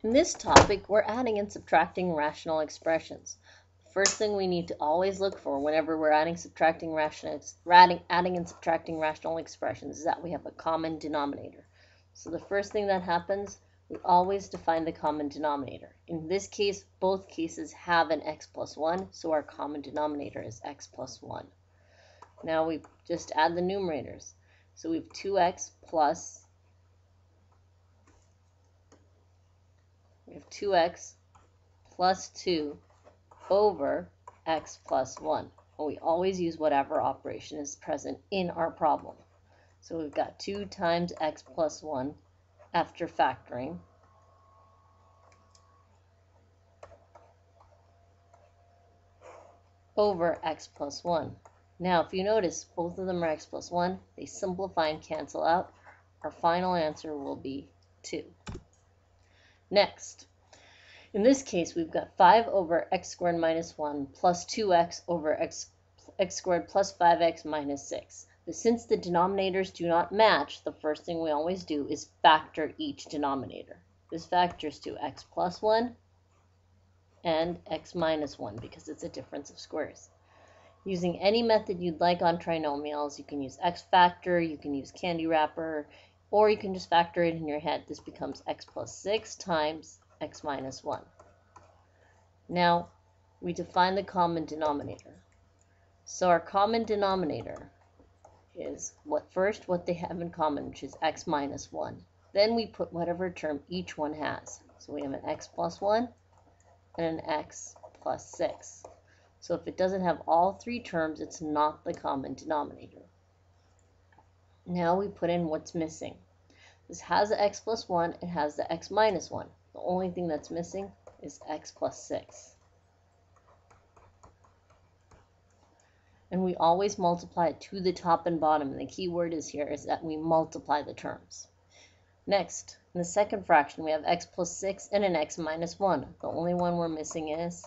In this topic, we're adding and subtracting rational expressions. The first thing we need to always look for whenever we're adding and subtracting rational expressions is that we have a common denominator. So the first thing that happens, we always define the common denominator. In this case, both cases have an x plus 1, so our common denominator is x plus 1. Now we just add the numerators. So we have 2x plus 2 over x plus 1. And we always use whatever operation is present in our problem. So we've got 2 times x plus 1 after factoring over x plus 1. Now, if you notice, both of them are x plus 1. They simplify and cancel out. Our final answer will be 2. Next, in this case, we've got 5 over x squared minus 1 plus 2x over x squared plus 5x minus 6. But since the denominators do not match, the first thing we always do is factor each denominator. This factors to x plus 1 and x minus 1 because it's a difference of squares. Using any method you'd like on trinomials, you can use x factor, you can use candy wrapper, or you can just factor it in your head. This becomes x plus 6 times x minus 1. Now, we define the common denominator. So our common denominator is what they have in common, which is x minus 1. Then we put whatever term each one has. So we have an x plus 1 and an x plus 6. So if it doesn't have all three terms, it's not the common denominator. Now we put in what's missing. This has the x plus 1, it has the x minus 1. The only thing that's missing is x plus 6. And we always multiply it to the top and bottom. And the key word is that we multiply the terms. Next, in the second fraction, we have x plus 6 and an x minus 1. The only one we're missing is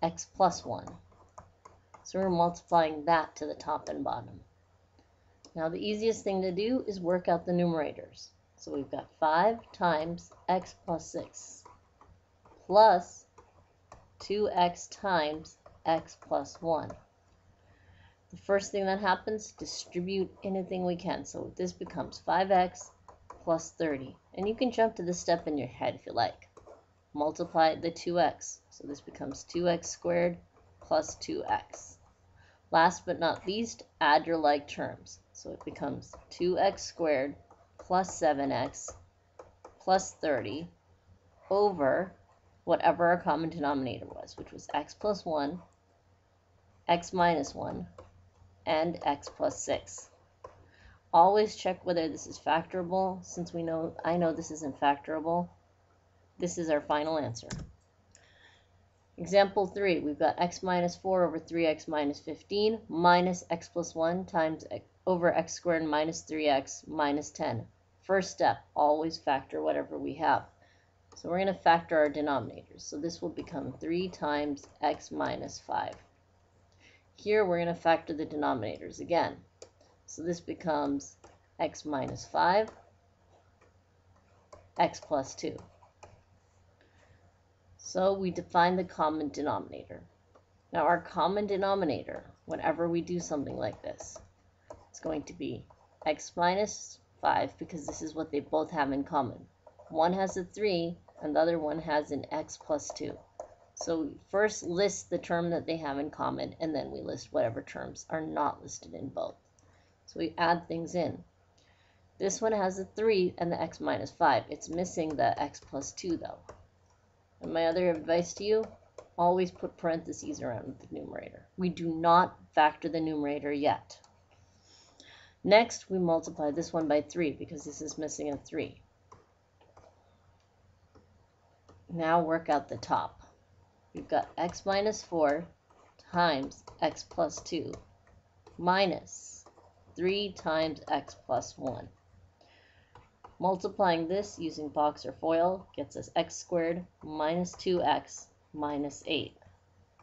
x plus 1. So we're multiplying that to the top and bottom. Now the easiest thing to do is work out the numerators. So we've got 5 times x plus 6 plus 2x times x plus 1. The first thing that happens, distribute anything we can. So this becomes 5x plus 30. And you can jump to this step in your head if you like. Multiply the 2x. So this becomes 2x squared plus 2x. Last but not least, add your like terms. So it becomes 2x squared plus 7x plus 30 over whatever our common denominator was, which was x plus 1, x minus 1, and x plus 6. Always check whether this is factorable. Since I know this isn't factorable, this is our final answer. Example 3, we've got x minus 4 over 3x minus 15 minus x plus 1 times over x squared minus 3x minus 10. First step, always factor whatever we have. So we're going to factor our denominators. So this will become 3 times x minus 5. Here we're going to factor the denominators again. So this becomes x minus 5, x plus 2. So we define the common denominator. Now our common denominator, whenever we do something like this, it's going to be x minus 5 because this is what they both have in common. One has a 3 and the other one has an x plus 2. So we first list the term that they have in common and then we list whatever terms are not listed in both. So we add things in. This one has a 3 and the x minus 5. It's missing the x plus 2 though. And my other advice to you, always put parentheses around the numerator. We do not factor the numerator yet. Next, we multiply this one by 3 because this is missing a 3. Now work out the top. We've got x minus 4 times x plus 2 minus 3 times x plus 1. Multiplying this using box or FOIL gets us x squared minus 2x minus 8.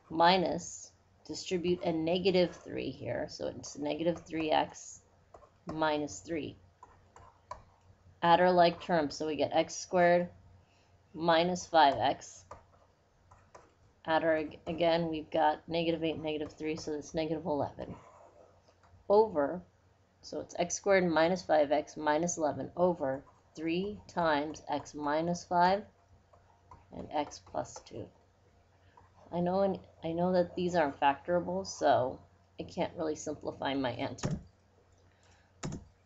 Minus, distribute a negative 3 here, so it's negative 3x minus 3. Add our like terms, so we get x squared minus 5x. At our, again, we've got negative 8, negative 3, so that's negative 11. Over, so it's x squared minus 5x minus 11 over 3 times x minus 5 and x plus 2. I know that these aren't factorable, so I can't really simplify my answer.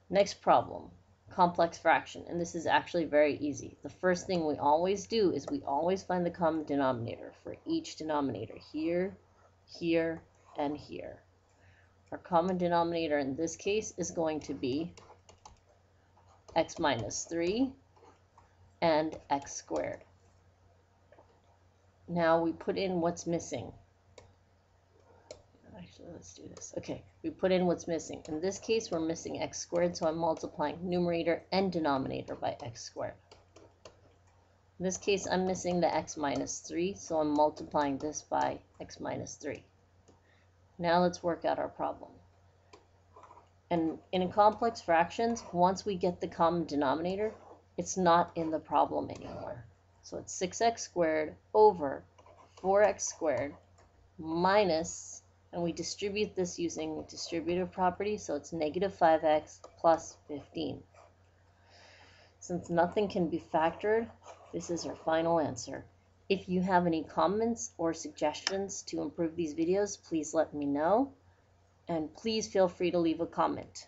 Next problem, complex fraction, and this is actually very easy. The first thing we always do is we always find the common denominator for each denominator, here, here, and here. Our common denominator in this case is going to be x minus 3 and x squared. Now we put in what's missing. Actually, let's do this. Okay, we put in what's missing. In this case, we're missing x squared, so I'm multiplying numerator and denominator by x squared. In this case, I'm missing the x minus 3, so I'm multiplying this by x minus 3. Now let's work out our problem. And in complex fractions, once we get the common denominator, it's not in the problem anymore. So it's 6x squared over 4x squared minus, and we distribute this using distributive property, so it's negative 5x plus 15. Since nothing can be factored, this is our final answer. If you have any comments or suggestions to improve these videos, please let me know, and please feel free to leave a comment.